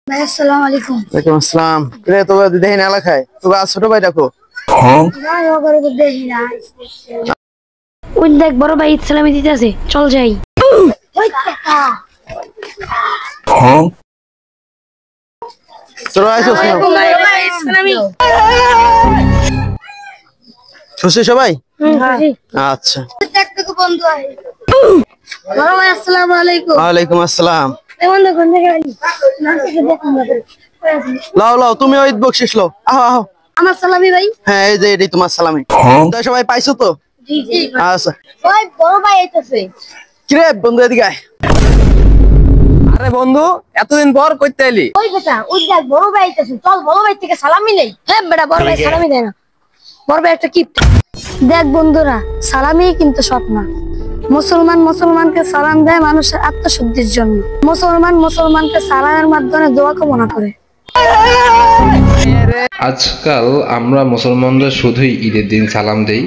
ভাই আসসালামু আলাইকুম। ওয়ালাইকুম আসসালাম। রে তো দেখি না এলাকায় তো ছোট ভাই ডাকো। ভাই ওগরে তো দেখি না। ওই দেখ বড় ভাই ইসলামি দিতে আছে, চল যাই। ওই কাকা চলো আইসো ভাই ইসলামি। খুশি সবাই? আচ্ছা। দেখতে বন্ধু আই। বড় ভাই আসসালামু আলাইকুম। ওয়ালাইকুম আসসালাম। এই বন্ধু কোন জায়গায় আলি? না থেকে দেখুন না। লাও লাও তুমি ওই বকশিস লও। আহো আহো। আমার সালামি ভাই। হ্যাঁ এই যে এটাই তোমার সালামি। তো সবাই পাইছো তো? জি জি। আচ্ছা। ওই বড় ভাই আইতাছে। কি রে বন্ধু এদিকে আয়। আরে বন্ধু এতদিন পর কইতে এলি? ওই বেটা ওই দেখ বড় ভাই আইতাছে, চল বড় ভাই থেকে সালামি নেই। হ্যাঁ বেটা বড় ভাই সালামি দেয় না, বড় ভাই একটা কিপ্ট। দেখ বন্ধুরা, সালামি কিন্তু সব না। মুসলমান মুসলমানকে সালাম দেয় মানুষের আত্মশুদ্ধির জন্য। মুসলমান মুসলমানকে সালামের মাধ্যমে দোয়া কামনা করে। আজকাল আমরা মুসলমানরা শুধুই ঈদের দিন সালাম দেই,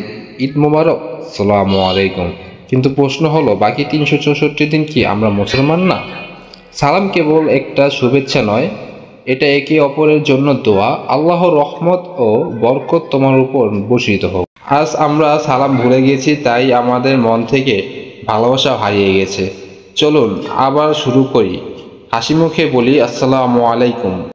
ঈদ মোবারক, আসসালামু আলাইকুম। কিন্তু প্রশ্ন হলো, বাকি 364 দিন কি আমরা মুসলমান না? সালাম কেবল একটা শুভেচ্ছা নয়, এটা একে অপরের জন্য দোয়া। আল্লাহর রহমত ও বরকত তোমার উপর বর্ষিত হোক। আজ আমরা সালাম ভুলে গেছি, তাই আমাদের মন থেকে ভালোবাসা হারিয়ে গেছে। চলুন আবার শুরু করি, হাসি মুখে বলি আসসালামু আলাইকুম।